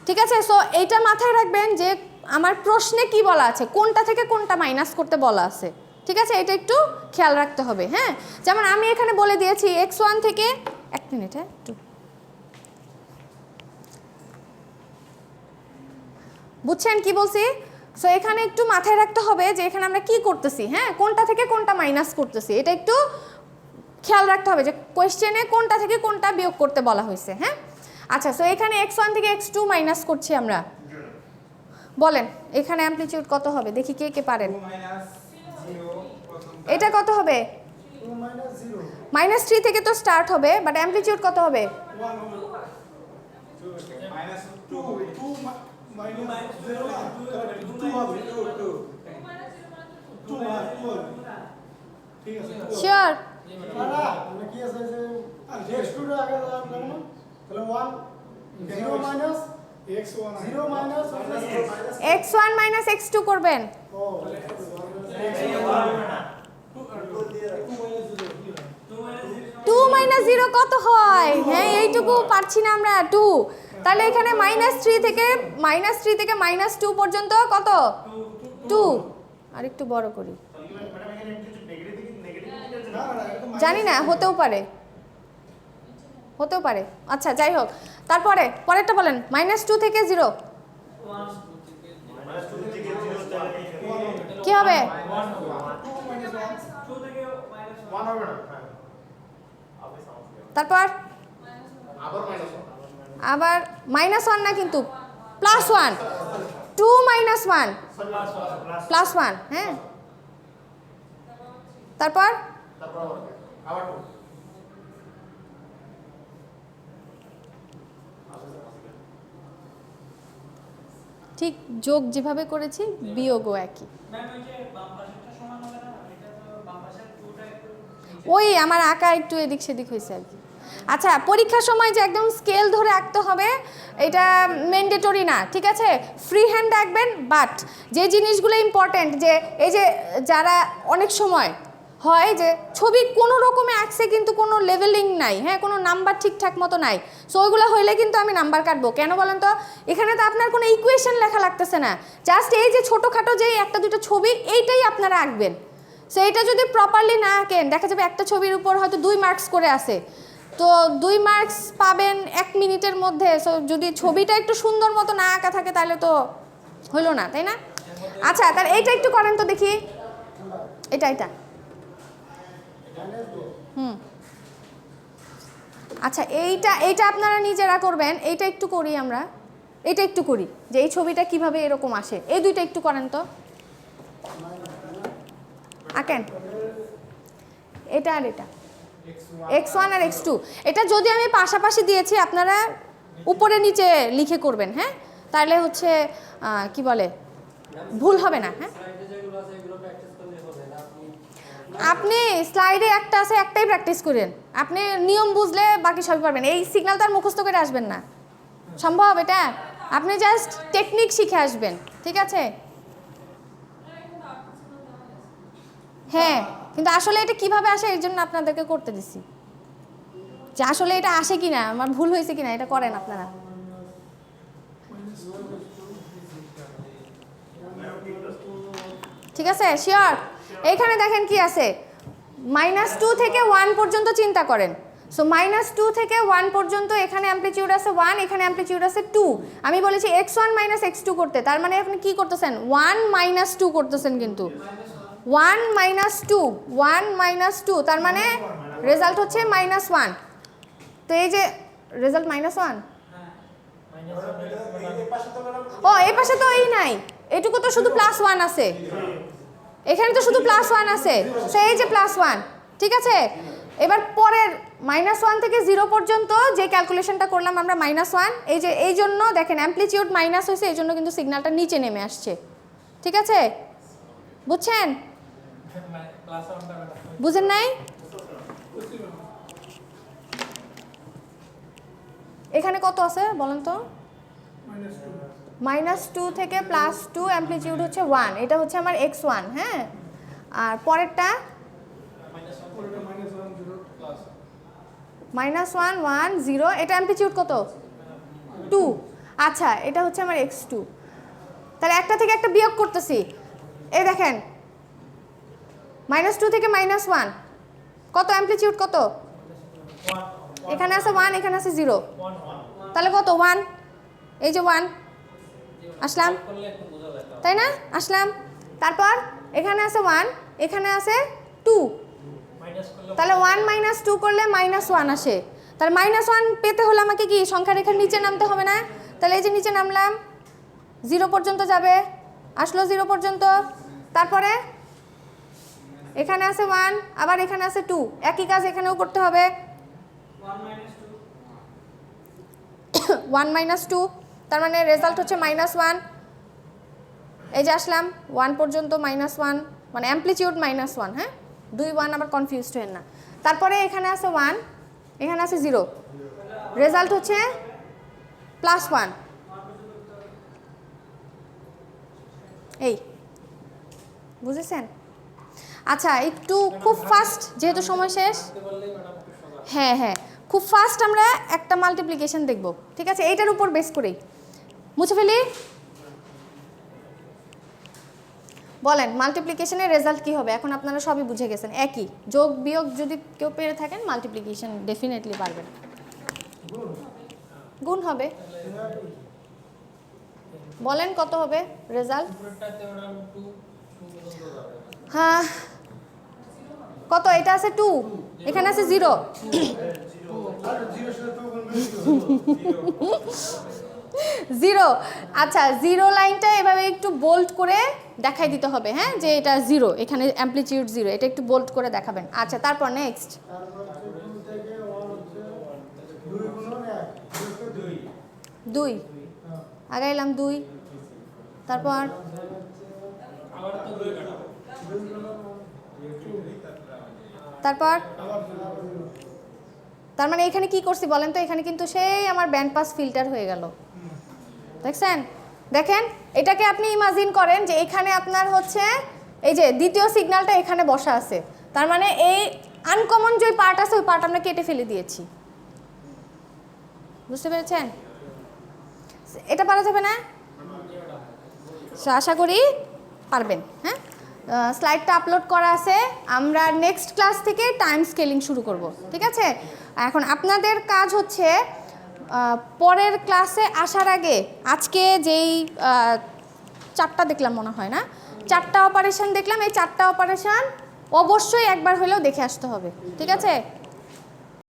ঠিক আছে? সো এইটা মাথায় রাখবেন যে আমার প্রশ্নে কি বলা আছে, কোনটা থেকে কোনটা মাইনাস করতে বলা আছে, ঠিক আছে? এটা একটু খেয়াল রাখতে হবে, হ্যাঁ? যেমন আমি এখানে বলে দিয়েছি x1 থেকে, এক মিনিট, হ্যাঁ, একটু বুঝছেন কি বলছি? সো এখানে একটু মাথায় রাখতে হবে যে এখানে আমরা কি করতেছি, হ্যাঁ, কোনটা থেকে কোনটা মাইনাস করতেছি, এটা একটু খেয়াল রাখতে হবে যে কোয়েশ্চেনে কোনটা থেকে কোনটা বিয়োগ করতে বলা হয়েছে, হ্যাঁ? আচ্ছা, সো এখানে x1 থেকে x2 মাইনাস করছি আমরা, বলেন এখানে অ্যামপ্লিটিউড কত হবে? দেখি কে কে পারেন। এটা কত হবে? -3 থেকে তো স্টার্ট হবে, বাট অ্যামপ্লিটিউড কত হবে? ঠিক আছে শিওর? না মানে কি আছে যে x2 টা আগে লাগবে না তাহলে 1 0 minus x1 0 minus x1 minus x2 করবেন। ও 2 মাইনাস 0 কত হয়? হ্যাঁ এইটুকু পারছি না আমরা 2। তাহলে এখানে -3 থেকে -2 পর্যন্ত কত? 2। আর একটু বড় করি, ম্যাডাম এখানে কিছু নেগেটিভ না না একদম জানি না, হতেও পারে। আচ্ছা যাই হোক, তারপরে পরেরটা বলেন। -2 থেকে 0 কি হবে? 1 হবে না। তারপর আবার মাইনাস আবার -1 না কিন্তু +1, 2 - 1 +1, হ্যাঁ। তারপর আবার 2 ঠিক যোগ যেভাবে করেছি বিয়োগও একই। ওই আমার আঁকা একটু এদিক সেদিক হয়েছে আর কি। আচ্ছা, পরীক্ষার সময় যে একদম স্কেল ধরে আঁকতে হবে এটা ম্যান্ডেটরি না, ঠিক আছে? ফ্রি হ্যান্ড আঁকবেন, বাট যে জিনিসগুলো ইম্পর্ট্যান্ট, যে এই যে যারা অনেক সময় হয় যে ছবি কোনো রকমে আঁকছে কিন্তু কোনো লেভেলিং নাই, হ্যাঁ, কোনো নাম্বার ঠিকঠাক মতো নাই, সো ওইগুলো হইলে কিন্তু আমি নাম্বার কাটবো। কেন বলেন তো? এখানে তো আপনার কোনো ইকুয়েশন লেখা লাগতেছে না, জাস্ট এই যে ছোটোখাটো যেই একটা দুটো ছবি এইটাই আপনারা আঁকবেন। সো এইটা যদি প্রপারলি না আঁকেন দেখা যাবে একটা ছবির উপর হয়তো 2 মার্কস করে আছে, তো 2 মার্কস পাবেন 1 মিনিটের মধ্যে। সো যদি ছবিটা একটু সুন্দর মতো না আঁকা থাকে তাহলে তো হইলো না, তাই না? আচ্ছা, তাহলে এইটা একটু করেন তো দেখি, এটা আচ্ছা এইটা আপনারা নিজেরা করবেন। এইটা একটু করি আমরা, এটা একটু করি যে এই ছবিটা কিভাবে এরকম আসে। এই দুইটা একটু করেন তো, আঁকেন এটা আর এটা, x1 আর x2। এটা যদি আমি পাশাপাশি দিয়েছি আপনারা উপরে নিচে লিখে করবেন, হ্যাঁ, তাহলে হচ্ছে কি বলে ভুল হবে না। হ্যাঁ, আপনি স্লাইডে একটা আছে একটাই প্র্যাকটিস করেন, আপনি নিয়ম বুঝলে বাকি সবই পারবেন। এই সিগন্যাল তার মুখস্থ করে আসবেন না, সম্ভব এটা? আপনি জাস্ট টেকনিক শিখে আসবেন, ঠিক আছে? হ্যাঁ, কিন্তু আসলে এটা কিভাবে আসে এই জন্য আপনাদেরকে করতে দিছি, যে আসলে এটা আসে কিনা, আমার ভুল হয়েছে কিনা এটা করেন আপনারা। ঠিক আছে, শিওর? এইখানে দেখেন কি আছে, -2 থেকে 1 পর্যন্ত চিন্তা করেন। সো -2 থেকে 1 পর্যন্ত এখানে অ্যামপ্লিটিউড আছে 1, এখানে অ্যামপ্লিটিউড আছে 2। আমি বলেছি x1 - x2 করতে, তার মানে আপনি কি করতেছেন? 1 - 2 করতেছেন, কিন্তু 1 - 2, 1 - 2, তার মানে রেজাল্ট হচ্ছে -1। তো এই যে রেজাল্ট -1, ও এই পাশে তো এই নাই, এইটুকু তো শুধু +1 আছে, এখানে তো শুধু +1 আছে, সো এই যে +1, ঠিক আছে? এবার পরের -1 থেকে 0 পর্যন্ত যে ক্যালকুলেশনটা করলাম আমরা -1, এই যে এই জন্য দেখেন অ্যামপ্লিটিউড মাইনাস হয়েছে, এই জন্য কিন্তু সিগন্যালটা নিচে নেমে আসছে, ঠিক আছে? বুঝছেন? বুঝেন নাই? এখানে কত আছে বলেন তো? -2 থেকে +2, অ্যামপ্লিটিউড হচ্ছে 1, এটা হচ্ছে আমার x1, হ্যাঁ। আর পরেরটা -1 1 0, এটা অ্যামপ্লিটিউড কত? 2। আচ্ছা, এটা হচ্ছে আমার x2। তাহলে একটা থেকে একটা বিয়োগ করতেছি, এই দেখেন -2 থেকে -1 কত অ্যামপ্লিটিউড কত? এখানে আছে 1, এখানে আছে 0, তাহলে কত? 1, এই যে 1 আসলাম, তাই না? আসলাম। তারপর এখানে আছে 1, এখানে আছে 2, তাহলে 1 - 2 করলে -1 আসে। তাহলে -1 পেতে হলে আমাকে কি সংখ্যা রেখার নিচে নামতে হবে না? তাহলে এই যে নিচে নামলাম, 0 পর্যন্ত যাবে, আসলো 0 পর্যন্ত। তারপরে এখানে আছে 1, আবার এখানে আছে 2, একই কাজ এখানেও করতে হবে। 1 - 2, তার মানে রেজাল্ট হচ্ছে -1। এই যে আসলাম 1 পর্যন্ত -1, মানে অ্যামপ্লিটিউড -1, হ্যাঁ, 2 1 আবার কনফিউজড হবেন না। তারপরে এখানে আছে 1, এখানে আছে 0, রেজাল্ট হচ্ছে +1। এই বুঝেছেন? আচ্ছা একটু খুব ফাস্ট, যেহেতু সময় শেষ, হ্যাঁ হ্যাঁ খুব ফাস্ট আমরা একটা মাল্টিপ্লিকেশন দেখব, ঠিক আছে? এইটার উপর বেস করেই মুছে ফেলি। বলেন মাল্টিপ্লিকেশনের রেজাল্ট কি হবে? এখন আপনারা সবই বুঝে গেছেন, একই, যোগ বিয়োগ যদি কেউ পেরে থাকেন মাল্টিপ্লিকেশন ডেফিনেটলি পারবেন। গুণ হবে। বলেন কত হবে রেজাল্ট? হ্যাঁ কত? এটা আছে 2, এখানে আছে 0। জিরো। আচ্ছা 0 লাইনটা এভাবে একটু বোল্ড করে দেখাই দিতে হবে, হ্যাঁ, যে এটা 0, এখানে অ্যামপ্লিটিউড 0, এটা একটু বোল্ড করে দেখাবেন। আচ্ছা তারপর নেক্সট 2, আগাইলাম 2, তারপর তারপর তার মানে এখানে কি করছি বলেন তো? এখানে কিন্তু সেই আমার ব্যান্ড পাস ফিল্টার হয়ে গেল, দেখছেন? দেখেন এটাকে আপনি ইমাজিন করেন যে এখানে আপনার হচ্ছে এই যে দ্বিতীয় সিগন্যালটা এখানে বসা আছে, তার মানে এই আনকমন যে পার্ট আছে ওই পার্ট আমরা কেটে ফেলে দিয়েছি। বুঝতে পেরেছেন? এটা পারা যাবে না? আশা করি পারবেন। হ্যাঁ, স্লাইডটা আপলোড করা আছে, আমরা নেক্সট ক্লাস থেকে টাইম স্কেলিং শুরু করব, ঠিক আছে? এখন আপনাদের কাজ হচ্ছে পরের ক্লাসে আসার আগে আজকে যেই 4টা দেখলাম মনে হয় না, 4টা অপারেশন দেখলাম, এই 4টা অপারেশন অবশ্যই একবার হলেও দেখে আসতে হবে, ঠিক আছে?